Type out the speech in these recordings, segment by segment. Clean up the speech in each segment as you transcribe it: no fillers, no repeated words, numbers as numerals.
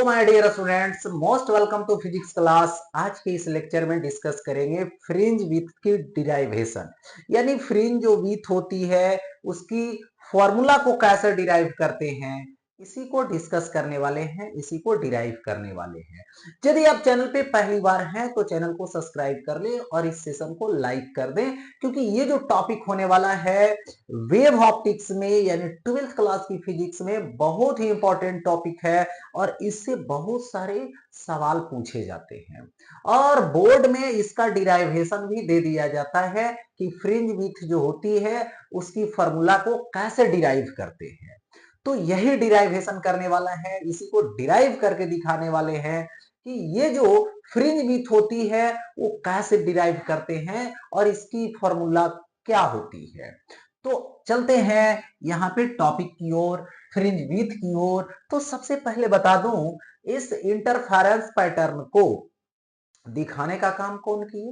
My dear students, most welcome to physics class. आज के इस लेक्चर में डिस्कस करेंगे फ्रिंज विड्थ की डिराइवेशन, यानी फ्रिंज जो विड्थ होती है उसकी फॉर्मूला को कैसे डिराइव करते हैं, इसी को डिस्कस करने वाले हैं, इसी को डिराइव करने वाले हैं। यदि आप चैनल पे पहली बार हैं तो चैनल को सब्सक्राइब कर लें और इस सेशन को लाइक कर दें, क्योंकि ये जो टॉपिक होने वाला है वेव ऑप्टिक्स में यानी 12th क्लास की फिजिक्स में बहुत ही इंपॉर्टेंट टॉपिक है और इससे बहुत सारे सवाल पूछे जाते हैं और बोर्ड में इसका डिराइवेशन भी दे दिया जाता है कि फ्रिंज विड्थ जो होती है उसकी फॉर्मूला को कैसे डिराइव करते हैं। तो यही डिराइवेशन करने वाला है, इसी को डिराइव करके दिखाने वाले हैं कि ये जो फ्रिंज विड्थ होती है वो कैसे डिराइव करते हैं और इसकी फॉर्मूला क्या होती है। तो चलते हैं यहाँ पे टॉपिक की ओर, फ्रिंज विड्थ की ओर। तो सबसे पहले बता दूं, इस इंटरफेरेंस पैटर्न को दिखाने का काम कौन किए?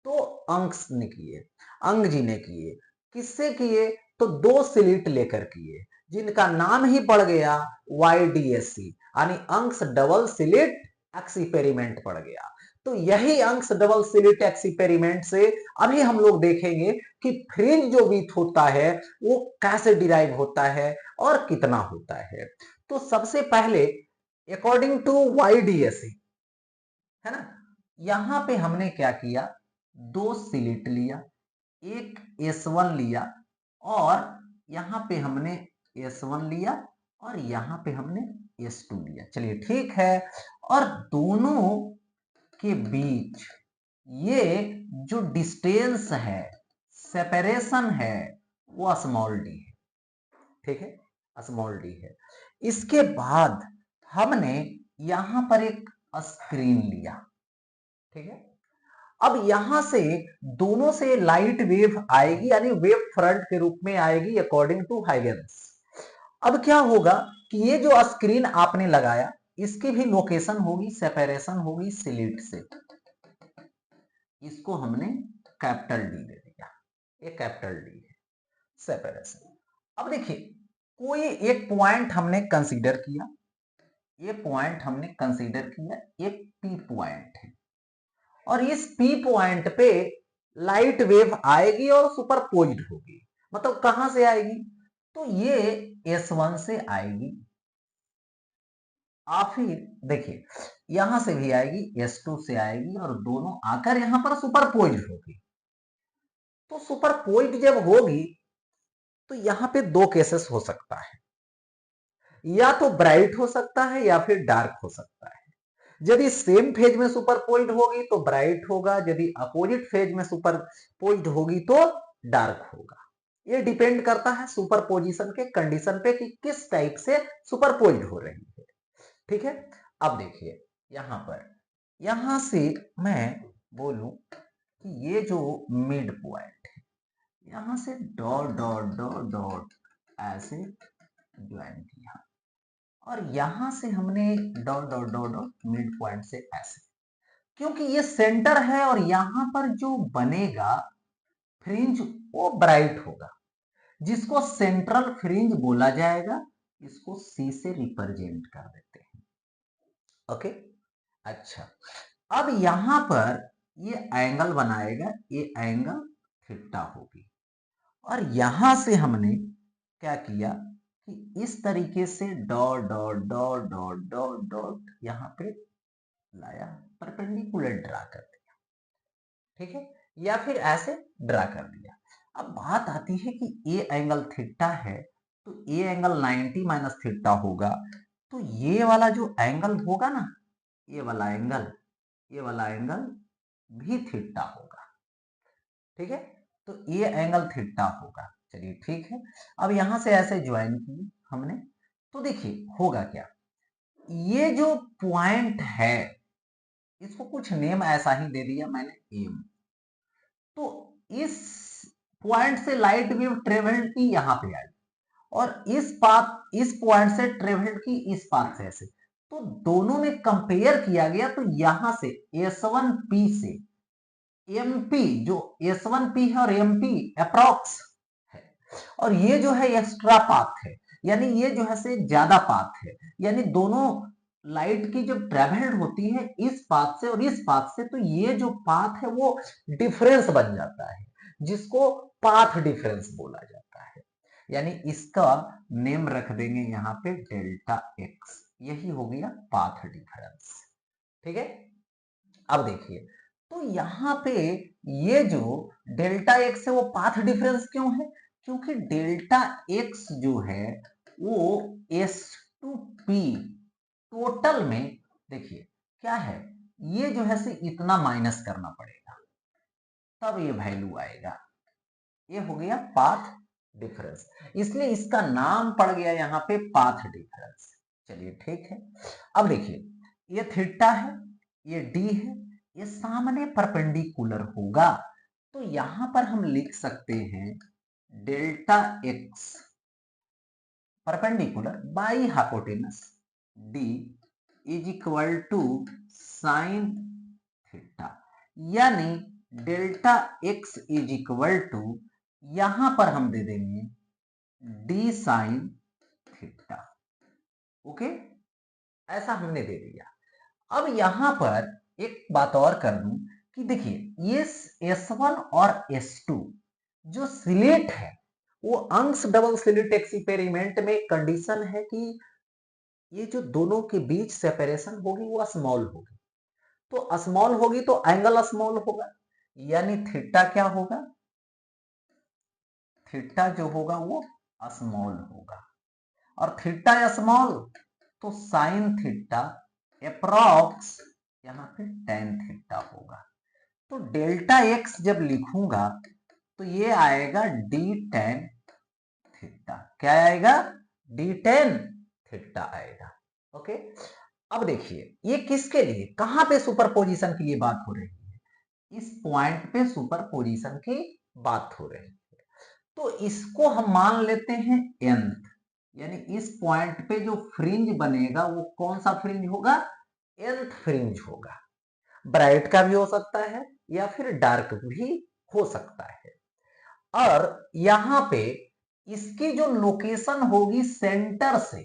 तो अंक्स ने किए, अंग जी ने किए। किससे किए? तो दो स्लिट लेकर किए, जिनका नाम ही पड़ गया YDSC यानी अंक्स डबल स्लिट एक्सपेरिमेंट पड़ गया। तो यही अंक्स डबल स्लिट एक्सपेरिमेंट से अभी हम लोग देखेंगे कि फ्रिंज जो विड्थ होता है वो कैसे डिराइव होता है और कितना होता है। तो सबसे पहले अकॉर्डिंग टू YDSC, है ना, यहां पे हमने क्या किया, दो स्लिट लिया, एक S1 लिया और यहां पे हमने S1 लिया और यहां पे हमने S2 लिया। चलिए ठीक है, और दोनों के बीच ये जो डिस्टेंस है, सेपरेशन है, वो स्मॉल डी है। ठीक है, स्मॉल डी है। इसके बाद हमने यहां पर एक स्क्रीन लिया। ठीक है, अब यहां से दोनों से लाइट वेव आएगी, यानी वेव फ्रंट के रूप में आएगी अकॉर्डिंग टू हाइगेंस। अब क्या होगा कि ये जो स्क्रीन आपने लगाया इसकी भी लोकेशन होगी, सेपरेशन होगी स्लिट से। इसको हमने कैपिटल डी दे दिया, ये कैपिटल डी है सेपरेशन। अब देखिए, कोई एक पॉइंट हमने कंसीडर किया, ये पॉइंट हमने कंसीडर किया, एक पी पॉइंट है और इस पी पॉइंट पे लाइट वेव आएगी और सुपरपोज्ड होगी। मतलब कहां से आएगी? तो ये S1 से आएगी और फिर देखिए यहां से भी आएगी, S2 से आएगी और दोनों आकर यहां पर सुपरपोज्ड होगी। तो सुपरपोज्ड जब होगी तो यहां पे दो केसेस हो सकता है, या तो ब्राइट हो सकता है या फिर डार्क हो सकता है। यदि सेम फेज में सुपरपोज्ड होगी तो ब्राइट होगा, यदि अपोजिट फेज में सुपरपोज्ड होगी तो डार्क होगा। ये डिपेंड करता है सुपरपोजिशन के कंडीशन पे कि किस टाइप से सुपरपोज्ड हो रही है। ठीक है, अब देखिए यहां पर, यहां से मैं बोलूं कि ये जो मिड पॉइंट है, यहां से डॉट डॉट डॉट डॉट ऐसे ज्वाइन किया और यहां से हमने dot dot dot dot mid point से ऐसे, क्योंकि ये सेंटर है और यहां पर जो बनेगा फ्रिंज वो ब्राइट होगा, जिसको सेंट्रल फ्रिंज बोला जाएगा। इसको C से रिप्रेजेंट कर देते हैं। ओके, अच्छा, अब यहां पर ये एंगल बनाएगा, ये एंगल थीटा होगी और यहां से हमने क्या किया कि इस तरीके से dot dot dot dot dot dot यहां पे लाया, परपेंडिकुलर ड्रा कर दिया। ठीक है, या फिर ऐसे ड्रा कर दिया। अब बात आती है कि ए एंगल थीटा है तो ए एंगल 90 माइनस थीटा होगा, तो ये वाला जो एंगल होगा ना, ये वाला एंगल, ये वाला एंगल भी थीटा होगा। ठीक है, तो ये एंगल थीटा होगा। चलिए ठीक है, अब यहां से ऐसे ज्वाइन किए हमने, तो देखिए होगा क्या, ये जो पॉइंट है इसको कुछ नेम ऐसा ही दे दिया मैंने एम। तो इस पॉइंट से लाइट वेव ट्रेवल्ड की यहां पे आई और इस पाथ, इस पॉइंट से ट्रेवल्ड की इस पाथ से ऐसे, तो दोनों में कंपेयर किया गया तो यहां से S1P से MP, जो S1P है और MP अप्रॉक्स है और ये जो है एक्स्ट्रा पाथ है, यानी ये जो है से ज्यादा पाथ है, यानी दोनों लाइट की जब ट्रेवल्ड होती है इस पाथ से और इस पाथ से, तो ये जो पाथ है वो डिफरेंस बन जाता है, जिसको पाथ डिफरेंस बोला जाता है। यानी इसका नेम रख देंगे यहाँ पे डेल्टा एक्स, यही हो गया पाथ डिफरेंस। ठीक है, अब देखिए, तो यहाँ पे ये जो डेल्टा एक्स है वो पाथ डिफरेंस क्यों है? क्योंकि डेल्टा एक्स जो है वो एस टू पी टोटल में, देखिए क्या है, ये जो है से इतना माइनस करना पड़ेगा तब ये वैल्यू आएगा। ये हो गया पाथ डिफरेंस, इसलिए इसका नाम पड़ गया यहाँ पे पाथ डिफरेंस। चलिए ठीक है, अब देखिए ये थीटा है, ये डी है, ये सामने परपेंडिकुलर होगा, तो यहां पर हम लिख सकते हैं delta X perpendicular by hypotenuse D is equal to sine theta, यानी delta X is equal to, यहां पर हम दे देंगे डी साइन थीटा। ओके, ऐसा हमने दे दिया। अब यहां पर एक बात और कर दूं कि देखिए ये S1 और S2 जो स्लिट है वो अंश डबल स्लिट एक्सपेरिमेंट में कंडीशन है कि ये जो दोनों के बीच सेपरेशन होगी वो स्मॉल होगी, तो स्मॉल होगी तो एंगल स्मॉल होगा, यानी थीटा क्या होगा, थीटा जो होगा वो स्मॉल होगा, और थीटा स्मॉल तो साइन थीटा अप्रॉक्स यहाँ पे टेन थीटा होगा। तो डेल्टा एक्स जब लिखूंगा तो ये आएगा डी टेन थीटा, क्या आएगा, डी टेन थीटा आएगा। ओके, अब देखिए ये किसके लिए, कहां पे सुपरपोजिशन के लिए बात हो रही है, इस पॉइंट पे सुपरपोजिशन की बात हो रही है, तो इसको हम मान लेते हैं nth, यानी इस पॉइंट पे जो फ्रिंज बनेगा वो कौन सा फ्रिंज होगा, nth फ्रिंज होगा। ब्राइट का भी हो सकता है या फिर डार्क भी हो सकता है, और यहां पे इसकी जो लोकेशन होगी सेंटर से,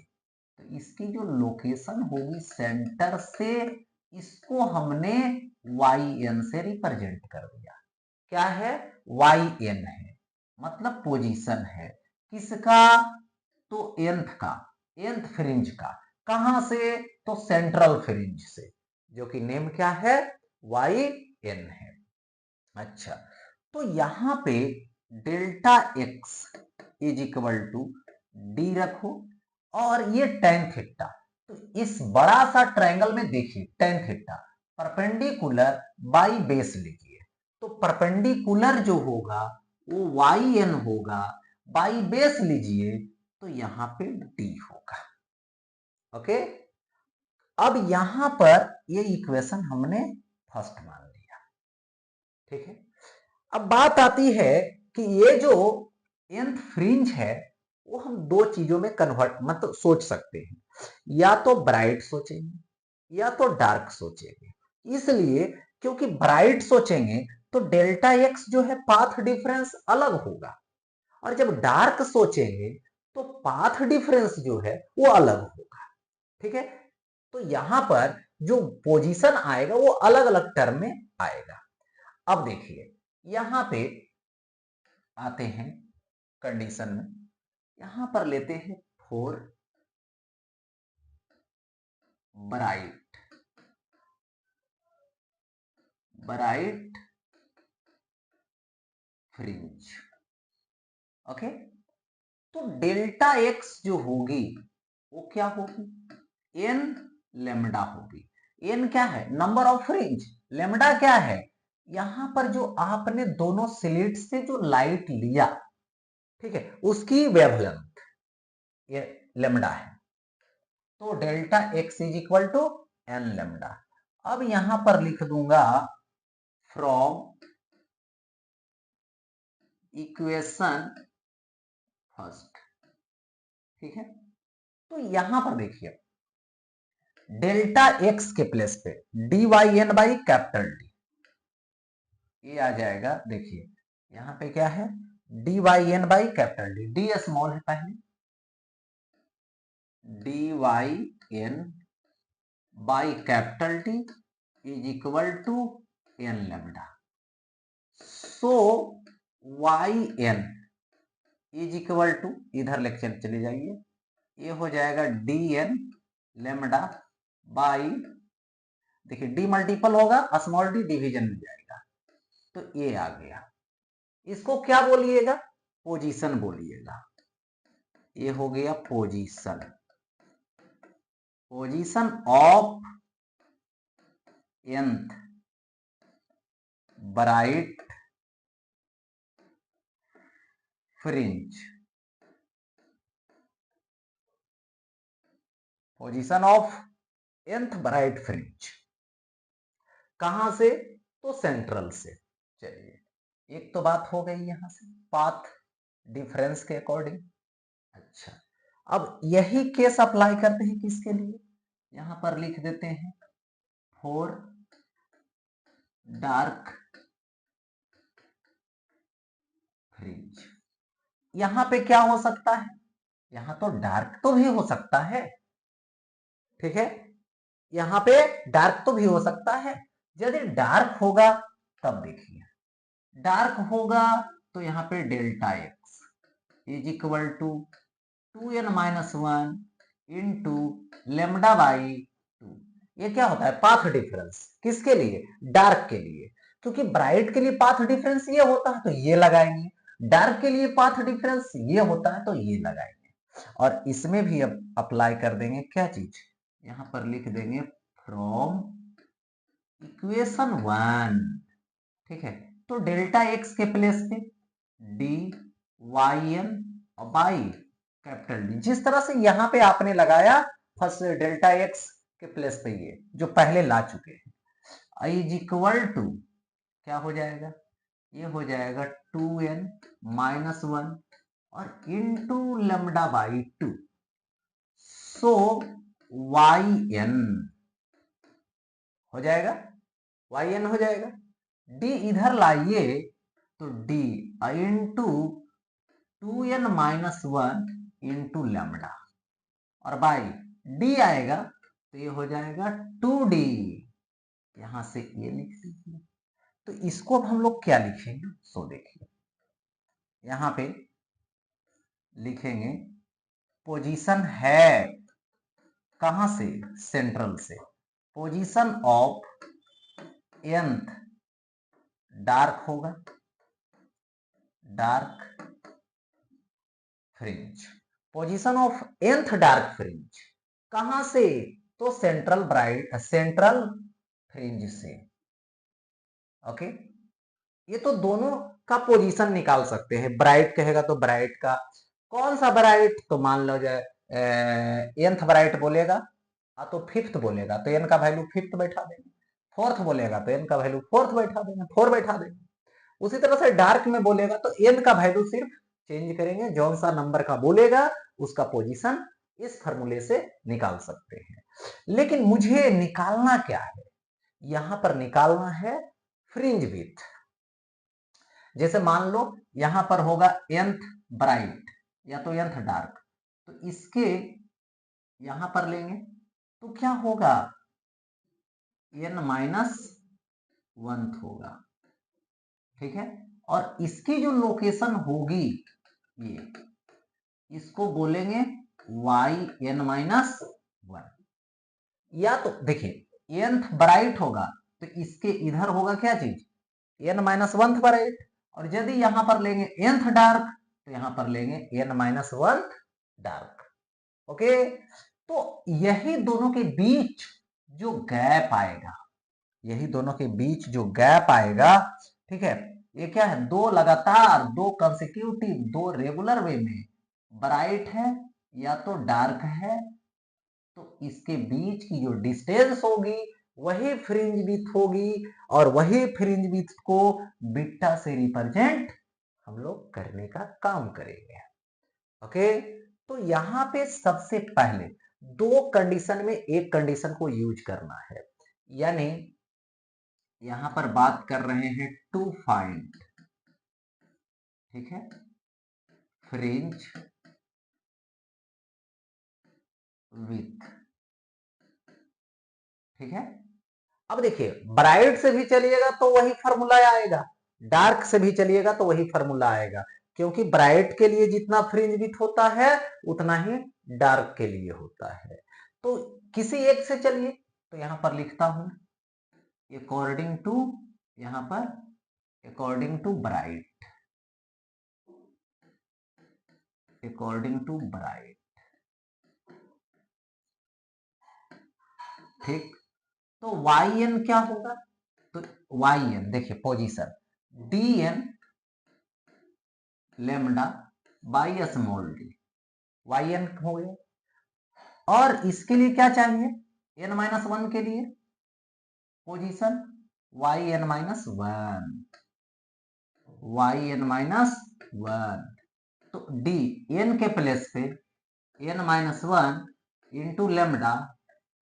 तो इसकी जो लोकेशन होगी सेंटर से, इसको हमने yn से रिप्रेजेंट कर दिया। क्या है, yn है, मतलब पोजीशन है किसका, तो nth का, nth फ्रिंज का, कहां से, तो सेंट्रल फ्रिंज से, जो कि नेम क्या है, yn है। अच्छा, तो यहां पे delta X is equal to D रखो, और ये टेन थीटा, तो इस बड़ा सा ट्रायंगल में देखिए tan theta perpendicular by base लिखिए, तो परपेंडिकुलर जो होगा वो yn होगा, बाई बेस लीजिए तो यहां पे डी होगा। ओके, अब यहां पर ये इक्वेशन हमने फर्स्ट मान लिया। ठीक है, अब बात आती है कि ये जो nth फ्रिंज है वो हम दो चीजों में कन्वर्ट मतलब सोच सकते हैं, या तो ब्राइट सोचेंगे या तो डार्क सोचेंगे। इसलिए क्योंकि ब्राइट सोचेंगे तो डेल्टा एक्स जो है पाथ डिफरेंस अलग होगा, और जब डार्क सोचेंगे तो पाथ डिफरेंस जो है वो अलग होगा। ठीक है, तो यहां पर जो पोजीशन आएगा वो अलग अलग टर्म में आएगा। अब देखिए यहां पे आते हैं कंडीशन में, यहां पर लेते हैं for bright, bright fringe. Okay, तो डेल्टा एक्स जो होगी वो क्या होगी, एन लेमडा होगी। एन क्या है, नंबर ऑफ फ्रिंज, लेमडा क्या है, यहां पर जो आपने दोनों स्लिट से जो लाइट लिया, ठीक है, उसकी वेवलेंथ, ये लेमडा है, तो delta X is equal to N lambda. अब यहां पर लिख दूंगा फ्रॉम इक्वेशन फर्स्ट। ठीक है, तो यहां पर देखिए डेल्टा एक्स के प्लेस पे D Y N by capital D, ये आ जाएगा। देखिए यहां पे क्या है, D Y N by capital D, D small है पहले, D Y N by capital T is equal to N lambda. So Y N is equal to, इधर लेक्चर चले जाइए, ये हो जाएगा डी एन लेमडा बाई, देखिए डी मल्टीपल होगा, स्मॉल डी डिवीजन में जाएगा, तो ये आ गया। इसको क्या बोलिएगा? पोजीशन बोलिएगा। ये हो गया position, position of nth bright fringe, position of nth bright fringe कहां से? तो सेंट्रल से। चलिए, एक तो बात हो गई यहां से पाथ डिफरेंस के अकॉर्डिंग। अच्छा, अब यही केस अप्लाई करते हैं किसके लिए? यहां पर लिख देते हैं फॉर डार्क फ्रिंज। यहां पे क्या हो सकता है? यहां तो डार्क तो भी हो सकता है, ठीक है, यहां पे डार्क तो भी हो सकता है। यदि डार्क होगा तब देखिए, डार्क होगा तो यहां पे delta X is equal to 2n minus 1 into lambda by 2। ये क्या होता है? Path difference. किसके लिए? डार्क के लिए। क्योंकि ब्राइट के लिए पाथ डिफरेंस ये होता है तो ये लगाएंगे, डार्क के लिए पाथ डिफरेंस ये होता है तो ये लगाएंगे। और इसमें भी अब अप्लाई कर देंगे क्या चीज? यहां पर लिख देंगे फ्रॉम इक्वेशन 1, ठीक है। तो डेल्टा एक्स के प्लेस पे D Y N by capital D, जिस तरह से यहां पे आपने लगाया फर्स्ट डेल्टा एक्स के प्लेस पे, ये जो पहले ला चुके हैं, इज इक्वल टू क्या हो जाएगा? ये हो जाएगा 2n माइनस 1 और into lambda by 2। So Y N हो जाएगा, वाई एन हो जाएगा। डी इधर लाइए तो D into 2n minus 1 into lambda, और बाई डी आएगा तो ये हो जाएगा 2d। यहां से ये लिख लीजिए। तो इसको अब हम लोग क्या लिखेंगे? सो देखिए, यहां पे लिखेंगे पोजीशन है कहां से? सेंट्रल से। पोजीशन ऑफ nth डार्क होगा, dark fringe. Position of nth dark fringe कहां से? तो सेंट्रल ब्राइट, सेंट्रल फ्रिंज से। ओके, ये तो दोनों का पोजीशन निकाल सकते हैं। ब्राइट कहेगा तो ब्राइट का, कौन सा ब्राइट? तो मान लो जाए nth ब्राइट बोलेगा तो फिफ्थ बोलेगा तो n का वैल्यू फिफ्थ बैठा देंगे, फोर्थ बोलेगा तो n का वैल्यू फोर्थ बैठा देंगे, फोर बैठा देंगे। उसी तरह से डार्क में बोलेगा तो n का वैल्यू सिर्फ चेंज करेंगे, जौन सा नंबर का बोलेगा उसका पोजीशन इस फॉर्मूले से निकाल सकते हैं। लेकिन मुझे निकालना क्या है? यहां पर निकालना है फ्रिंज विड्थ। जैसे मान लो यहां पर होगा nth ब्राइट या तो nth डार्क, तो इसके यहां पर लेंगे तो क्या होगा? n माइनस 1 होगा, ठीक है। और इसकी जो लोकेशन होगी ये, इसको बोलेंगे y n माइनस 1। या तो देखिए nth ब्राइट होगा तो इसके इधर होगा क्या चीज? n minus 1 bright. और यदि यहां पर लेंगे nth डार्क तो यहां पर लेंगे n माइनस 1 डार्क। ओके, तो यही दोनों के बीच जो गैप आएगा, यही दोनों के बीच जो गैप आएगा, ठीक है, ये क्या है? दो लगातार, दो कंसेक्यूटिव, दो रेगुलर वे में ब्राइट है या तो डार्क है, तो इसके बीच की जो डिस्टेंस होगी वही फ्रिंज विड्थ होगी, और वही फ्रिंज विड्थ को बीटा से रिप्रेजेंट हम लोग करने का काम करेंगे। ओके, तो यहां पे सबसे पहले दो कंडीशन में एक कंडीशन को यूज करना है, यानी यहां पर बात कर रहे हैं टू फाइंड, ठीक है, फ्रिंज विड्थ। ठीक है। अब देखिए ब्राइट से भी चलिएगा तो वही फॉर्मूला आएगा, डार्क से भी चलिएगा तो वही फॉर्मूला आएगा, क्योंकि ब्राइट के लिए जितना फ्रिंज विड्थ होता है उतना ही डार्क के लिए होता है। तो किसी एक से चलिए, तो यहां पर लिखता हूं अकॉर्डिंग टू, यहां पर according to bright, according to bright, ठीक। तो वाई एन क्या होगा, तो वाई एन देखिए position D N lambda by small D, Y N हो गया। और इसके लिए क्या चाहिए, एन माइनस वन के लिए position Y N minus one, Y N minus one. तो डी एन के प्लेस पे N minus one into lambda,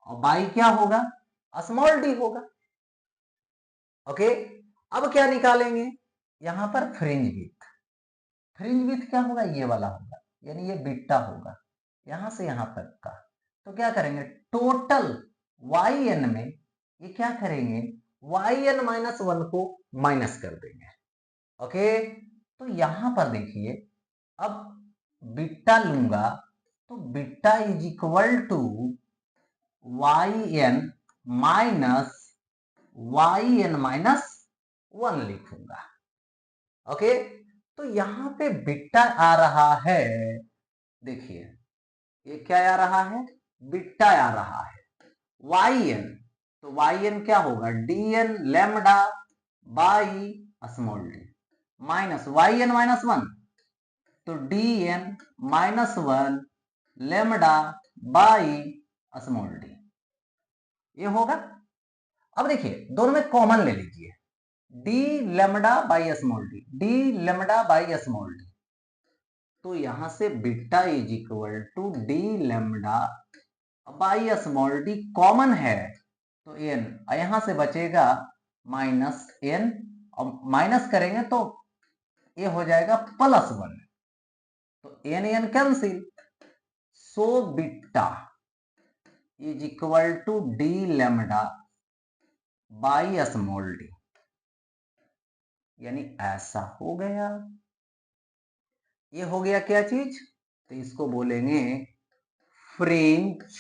और बाई क्या होगा, स्मॉल डी होगा। ओके, अब क्या निकालेंगे, यहां पर फ्रिंज विड्थ, फ्रिंज विड्थ क्या होगा, ये वाला होगा, यानी ये बीटा होगा यहां से यहां तक का। तो क्या करेंगे, टोटल वाई एन में ये क्या करेंगे, वाई एन माइनस वन को माइनस कर देंगे। ओके, तो यहां पर देखिए अब बीटा लूंगा, तो beta is equal to Y N minus one लिखूंगा। ओके, तो यहां पे बीटा आ रहा है, देखिए ये क्या आ रहा है, बीटा आ रहा है वाई एन, तो वाई एन क्या होगा, D N lambda by small D minus Y N minus one, तो D N minus one lambda by small D, ये होगा। अब देखिए दोनों में कॉमन ले लीजिए, D lambda by small D, D lambda by small D, तो यहां से beta is equal to D lambda by small D common है, तो एन यहां से बचेगा माइनस एन, और माइनस करेंगे तो ये हो जाएगा प्लस वन, तो N N cancel, so beta is equal to D lambda by small D, यानी ऐसा हो गया। ये हो गया क्या चीज, तो इसको बोलेंगे फ्रिंज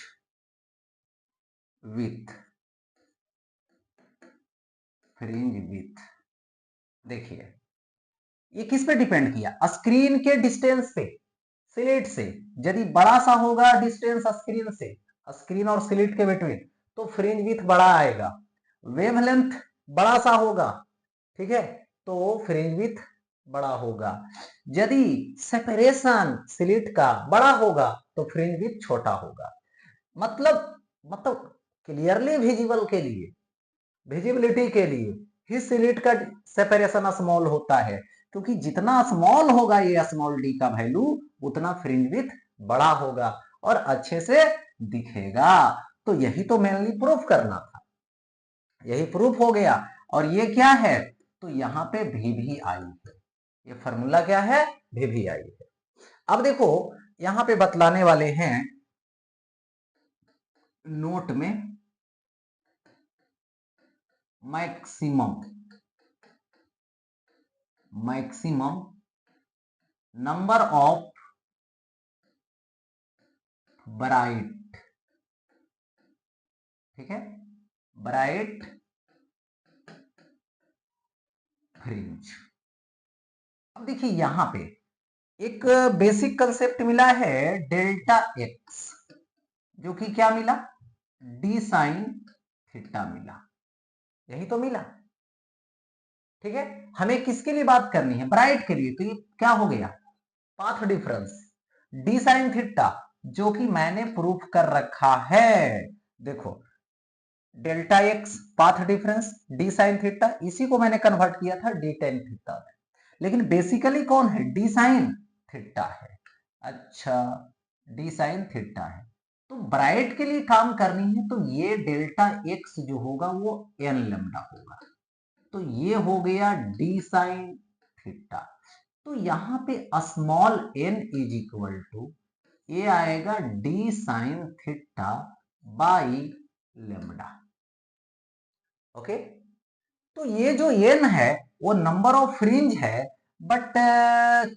विथ, फ्रिंज विथ। देखिए ये किस पे डिपेंड किया, स्क्रीन के डिस्टेंस पे, स्लिट से, यदि बड़ा सा होगा डिस्टेंस स्क्रीन से, स्क्रीन और स्लिट के बिटवीन, तो फ्रिंज विथ बड़ा आएगा, वेवलेंथ बड़ा सा होगा, ठीक है, तो फ्रिंज विथ बड़ा होगा। यदि सेपरेशन स्लिट का बड़ा होगा तो फ्रिंज विथ छोटा होगा। मतलब क्लियरली विजिबल के लिए, विजिबिलिटी के लिए ही स्लिट का सेपरेशन स्मॉल होता है, क्योंकि जितना स्मॉल होगा ये स्मॉल डी का वैल्यू उतना फ्रिंज विथ बड़ा होगा और अच्छे से दिखेगा। तो यही तो मेनली प्रूफ करना था, यही प्रूफ हो गया। और ये क्या है, तो यहाँ पे भी आई है, ये फॉर्मूला क्या है, भी आई है। अब देखो यहाँ पे बतलाने वाले हैं नोट में मैक्सिमम नंबर ऑफ ब्राइट, ठीक है, ब्राइट फ्रिंज। अब देखिए यहां पे एक बेसिक कंसेप्ट मिला है डेल्टा एक्स, जो कि क्या मिला, डी साइन थीटा मिला, यही तो मिला, ठीक है। हमें किसके लिए बात करनी है, ब्राइट के लिए, तो ये क्या हो गया, path difference D sine theta, जो कि मैंने प्रूफ कर रखा है। देखो delta x path difference D sine theta, इसी को मैंने कन्वर्ट किया था डी टेन थीटा में, लेकिन बेसिकली कौन है, डी साइन थीटा है। अच्छा, डी साइन थीटा है, तो ब्राइट के लिए काम करनी है, तो ये डेल्टा एक्स जो होगा वो एन लेमडा होगा, तो ये हो गया डी साइन थीटा। तो यहां पे small N is equal to ये आएगा D sine theta by lambda, okay. तो ये जो एन है वो नंबर ऑफ फ्रिंज है, बट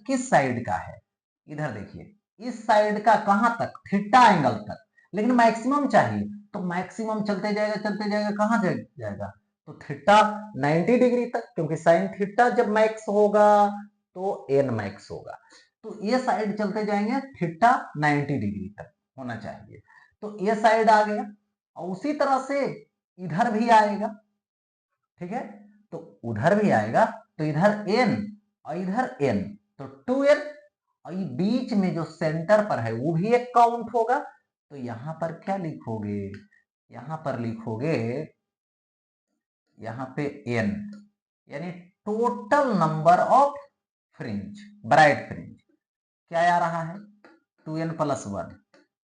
किस साइड का है? इधर देखिए, इस साइड का, कहां तक? थीटा एंगल तक। लेकिन मैक्सिमम चाहिए, तो मैक्सिमम चलते जाएगा, कहां जाएगा? तो थीटा 90 डिग्री तक, क्योंकि साइन थीटा जब मैक्स होगा तो एन मैक्स होगा। तो ये साइड चलते जाएंगे, थीटा 90 डिग्री तक होना चाहिए। तो ये साइड आ गया, और उसी तरह से इधर भी आएगा, ठीक है। तो उधर भी आएगा, तो इधर एन और इधर एन, तो 2n, और ये बीच में जो सेंटर पर है वो भी एक काउंट होगा। तो यहां पर क्या लिखोगे? यहां पर लिखोगे, यहां पे n, यानी total number of fringe, bright fringe क्या आ रहा है? 2n प्लस 1,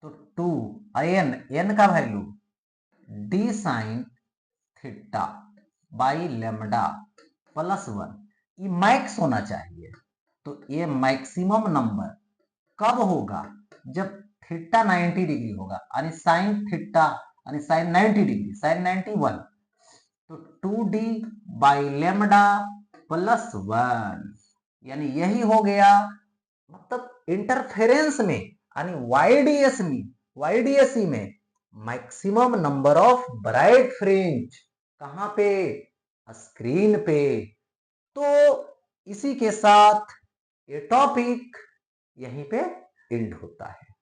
तो 2 n, n का value d sign theta by lambda plus 1, ये मैक्स होना चाहिए। तो ये मैक्सिमम नंबर कब होगा? जब थीटा 90 डिग्री होगा, यानी साइन थीटा, यानी साइन 90 डिग्री, साइन 91, तो 2d बाई लेमडा प्लस 1, यानी यही हो गया। मतलब इंटरफेरेंस में, यानी वाईडीएसई में maximum number of bright fringe कहां पे? स्क्रीन पे। तो इसी के साथ ये टॉपिक यहीं पे एंड होता है।